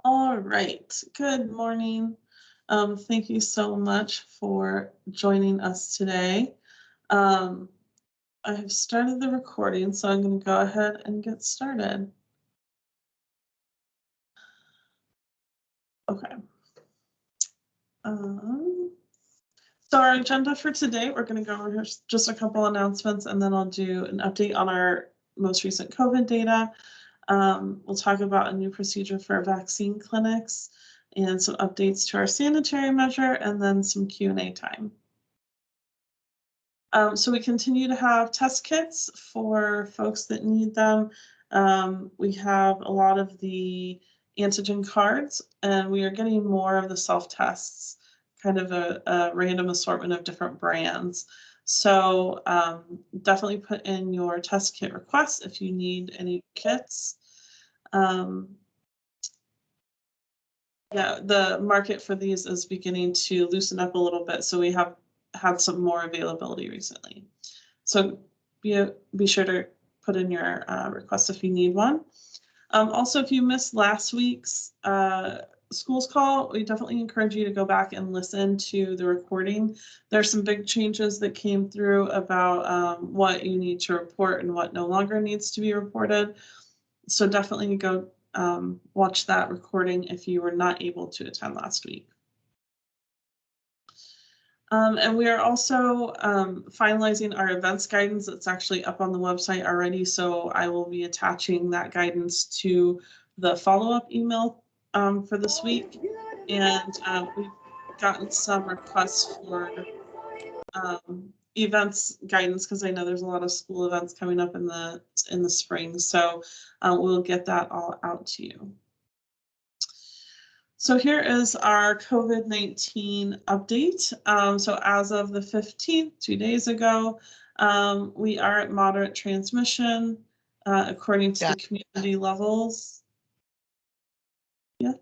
All right. Good morning. Thank you so much for joining us today. Um, I have started the recording, so I'm going to go ahead and get started. Okay. Um, so our agenda for today, we're going to go over just a couple announcements, and then I'll do an update on our most recent COVID data. We'll talk about a new procedure for vaccine clinics and some updates to our sanitary measure, and then some Q&A time. So we continue to have test kits for folks that need them. We have a lot of the antigen cards, and we are getting more of the self-tests, kind of a random assortment of different brands. So definitely put in your test kit requests if you need any kits. Yeah, the market for these is beginning to loosen up a little bit, so we have had some more availability recently. So be sure to put in your request if you need one. Also, if you missed last week's schools call, we definitely encourage you to go back and listen to the recording. There's some big changes that came through about what you need to report and what no longer needs to be reported. So definitely go watch that recording if you were not able to attend last week. And we are also finalizing our events guidance. It's actually up on the website already, so I will be attaching that guidance to the follow-up email for this week. And we've gotten some requests for events guidance because I know there's a lot of school events coming up in the spring. So we'll get that all out to you. So here is our COVID-19 update. So as of the 15th, 2 days ago, we are at moderate transmission according to the community levels. Yes?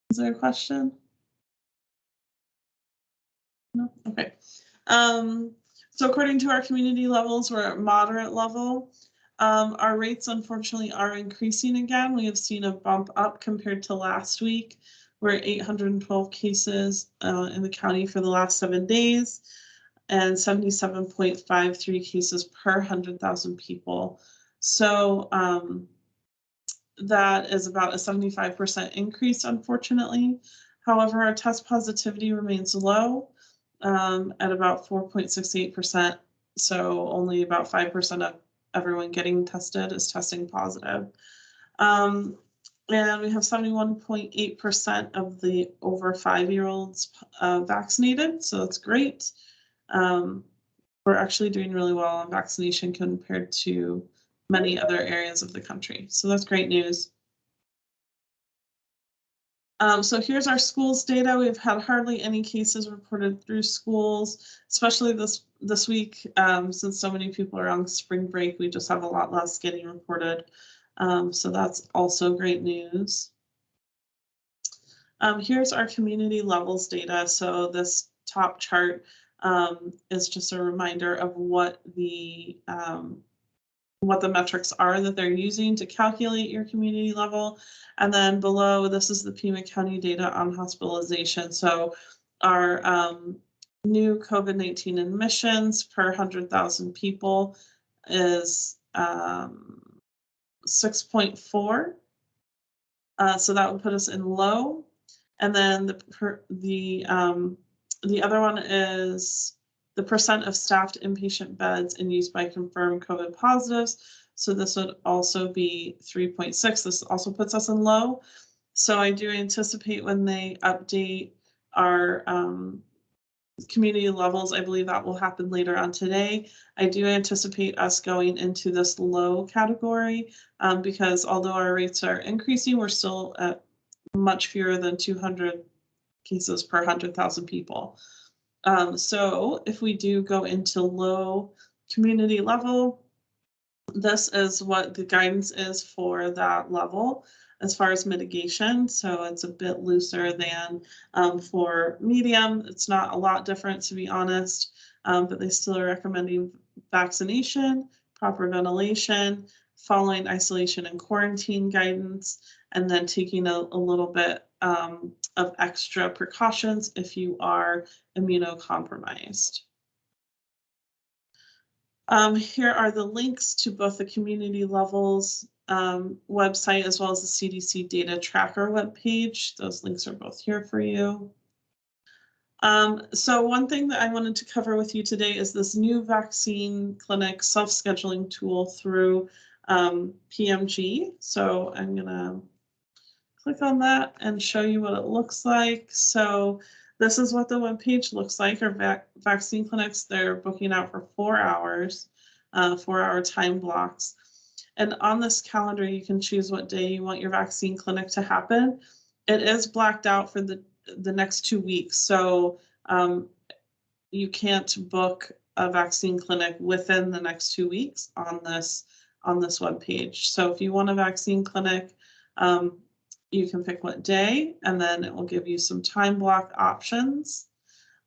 Is there a question? No? Okay. So according to our community levels, we're at moderate level. Our rates, unfortunately, are increasing again. We have seen a bump up compared to last week. We're at 812 cases in the county for the last 7 days and 77.53 cases per 100,000 people. So that is about a 75% increase, unfortunately. However, our test positivity remains low at about 4.68%. So only about 5% of everyone getting tested is testing positive. And we have 71.8% of the over 5-year-olds vaccinated, so that's great. We're actually doing really well on vaccination compared to many other areas of the country, so that's great news. So here's our schools data. We've had hardly any cases reported through schools, especially this week, since so many people are on spring break. We just have a lot less getting reported. So that's also great news. Here's our community levels data. So this top chart is just a reminder of what the metrics are that they're using to calculate your community level. And then below, this is the Pima County data on hospitalization. So our new COVID-19 admissions per 100,000 people is 6.4. So that would put us in low. And then the other one is the percent of staffed inpatient beds in use by confirmed COVID positives. So this would also be 3.6. This also puts us in low. So I do anticipate when they update our community levels, I believe that will happen later on today. I do anticipate us going into this low category because although our rates are increasing, we're still at much fewer than 200 cases per 100,000 people. So if we do go into low community level, this is what the guidance is for that level as far as mitigation. So it's a bit looser than for medium. It's not a lot different, to be honest, but they still are recommending vaccination, proper ventilation, following isolation and quarantine guidance, and then taking a little bit of extra precautions if you are immunocompromised. Here are the links to both the community levels website as well as the CDC data tracker webpage. Those links are both here for you. So one thing that I wanted to cover with you today is this new vaccine clinic self-scheduling tool through PMG. So I'm gonna click on that and show you what it looks like. So this is what the webpage looks like. Our vaccine clinics, they're booking out for 4 hours, 4-hour time blocks. And on this calendar, you can choose what day you want your vaccine clinic to happen. It is blacked out for the next 2 weeks. So you can't book a vaccine clinic within the next 2 weeks on this webpage. So if you want a vaccine clinic, you can pick what day, and then it will give you some time block options.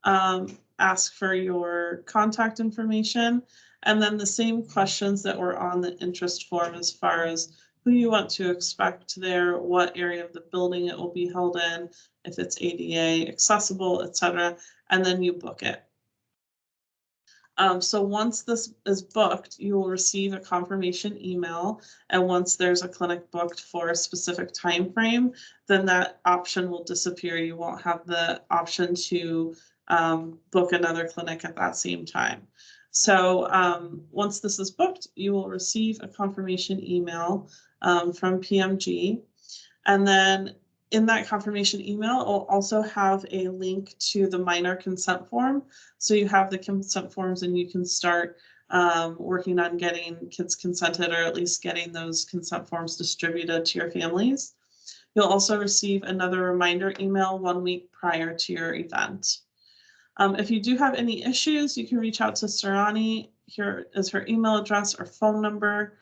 Ask for your contact information, and then the same questions that were on the interest form as far as who you want to expect there, what area of the building it will be held in, if it's ADA accessible, etc., and then you book it. So once this is booked, you will receive a confirmation email, and once there's a clinic booked for a specific time frame, then that option will disappear. You won't have the option to book another clinic at that same time. So once this is booked, you will receive a confirmation email from PMG, and then in that confirmation email, it will also have a link to the minor consent form. So you have the consent forms and you can start working on getting kids consented, or at least getting those consent forms distributed to your families. You'll also receive another reminder email 1 week prior to your event. If you do have any issues, you can reach out to Sarani. Here is her email address or phone number.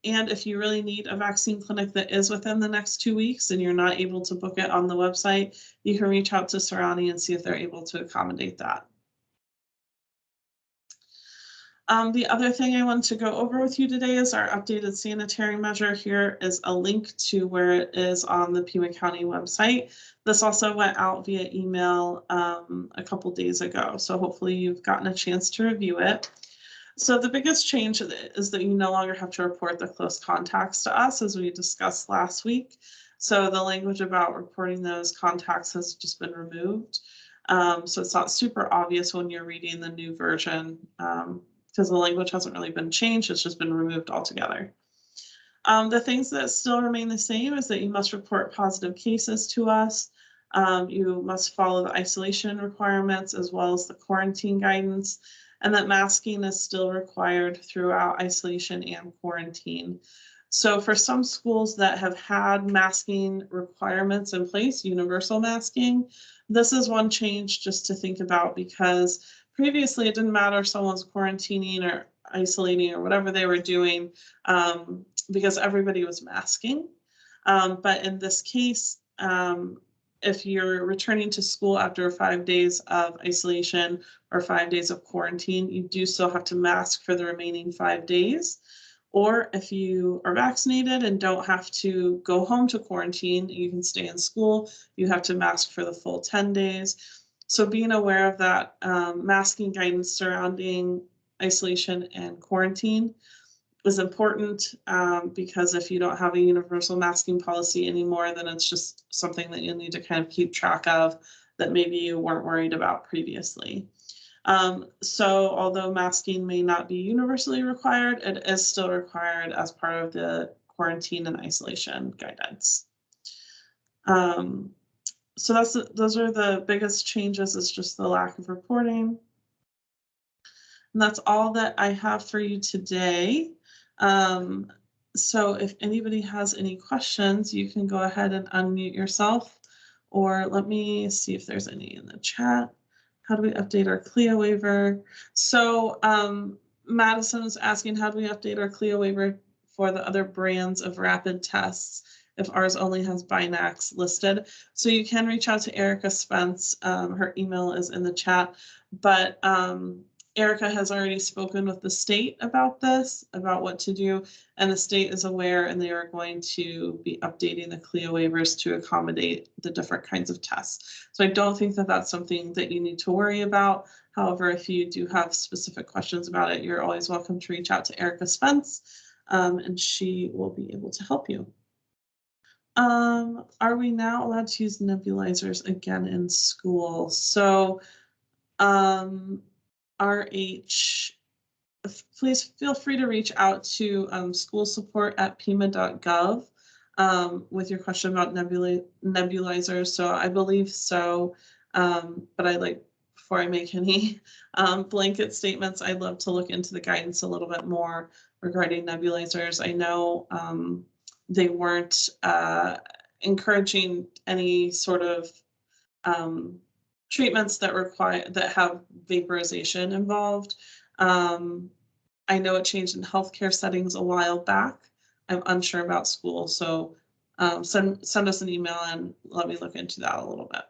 And if you really need a vaccine clinic that is within the next 2 weeks and you're not able to book it on the website, you can reach out to Sarani and see if they're able to accommodate that. The other thing I want to go over with you today is our updated sanitary measure. Here is a link to where it is on the Pima County website. This also went out via email a couple days ago, so hopefully you've gotten a chance to review it. So the biggest change is that you no longer have to report the close contacts to us, as we discussed last week. So the language about reporting those contacts has just been removed. So it's not super obvious when you're reading the new version, because the language hasn't really been changed, it's just been removed altogether. The things that still remain the same is that you must report positive cases to us. You must follow the isolation requirements as well as the quarantine guidance, and that masking is still required throughout isolation and quarantine. So for some schools that have had masking requirements in place, universal masking, this is one change just to think about, because previously it didn't matter if someone was quarantining or isolating or whatever they were doing, because everybody was masking. But in this case, if you're returning to school after 5 days of isolation or 5 days of quarantine, you do still have to mask for the remaining 5 days. Or if you are vaccinated and don't have to go home to quarantine, you can stay in school, you have to mask for the full 10 days. So being aware of that masking guidance surrounding isolation and quarantine is important, because if you don't have a universal masking policy anymore, then it's just something that you need to kind of keep track of that maybe you weren't worried about previously. So although masking may not be universally required, it is still required as part of the quarantine and isolation guidance. So those are the biggest changes, is just the lack of reporting. And that's all that I have for you today. So if anybody has any questions, you can go ahead and unmute yourself, or let me see if there's any in the chat. How do we update our CLIA waiver? So Madison is asking, how do we update our CLIA waiver for the other brands of rapid tests if ours only has Binax listed? So you can reach out to Erica Spence. Her email is in the chat, but Erica has already spoken with the state about this, about what to do, and the state is aware, and they are going to be updating the CLIA waivers to accommodate the different kinds of tests. So I don't think that that's something that you need to worry about. However, if you do have specific questions about it, you're always welcome to reach out to Erica Spence, and she will be able to help you. Are we now allowed to use nebulizers again in school? So, RH, please feel free to reach out to school support at pima.gov with your question about nebulizers. So I believe so, but I like, before I make any blanket statements, I'd love to look into the guidance a little bit more regarding nebulizers. I know they weren't encouraging any sort of treatments that have vaporization involved. I know it changed in healthcare settings a while back. I'm unsure about school, so send us an email and let me look into that a little bit.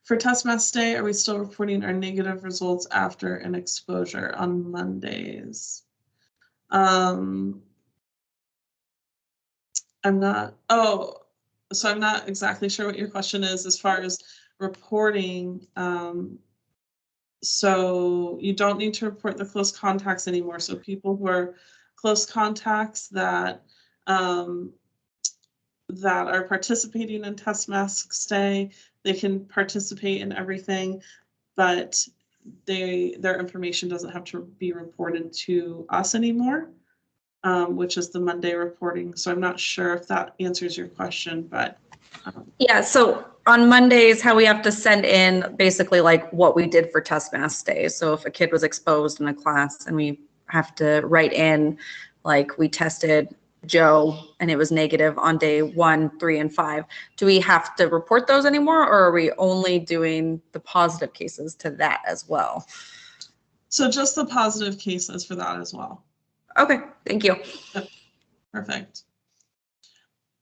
For test mask day, are we still reporting our negative results after an exposure on Mondays? I'm not exactly sure what your question is as far as reporting. So you don't need to report the close contacts anymore. So people who are close contacts that that are participating in test masks day, they can participate in everything, but their information doesn't have to be reported to us anymore, which is the Monday reporting. So I'm not sure if that answers your question, but yeah, so on Mondays, how we have to send in basically like what we did for test mask day. So if a kid was exposed in a class and we have to write in, like we tested Joe and it was negative on day 1, 3, and 5. Do we have to report those anymore, or are we only doing the positive cases to that as well? So just the positive cases for that as well. Okay, thank you. Yep. Perfect.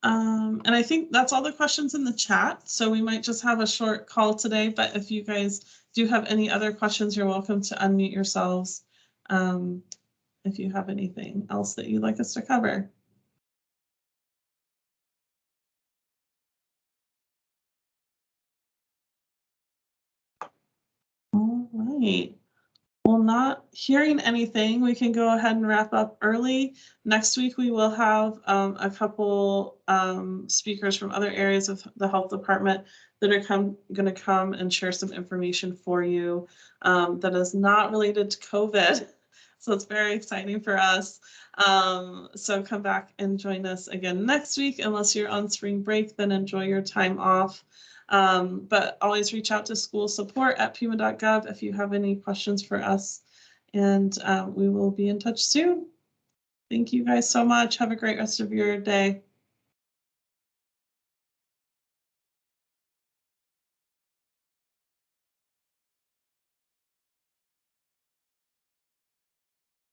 And I think that's all the questions in the chat. So we might just have a short call today, but if you guys do have any other questions, you're welcome to unmute yourselves if you have anything else that you'd like us to cover. All right. Well, not hearing anything, we can go ahead and wrap up early. Next week, we will have a couple speakers from other areas of the health department that are going to come and share some information for you that is not related to COVID. So it's very exciting for us. So come back and join us again next week. Unless you're on spring break, then enjoy your time off. But always reach out to school support at pima.gov if you have any questions for us, and we will be in touch soon. Thank you guys so much. Have a great rest of your day.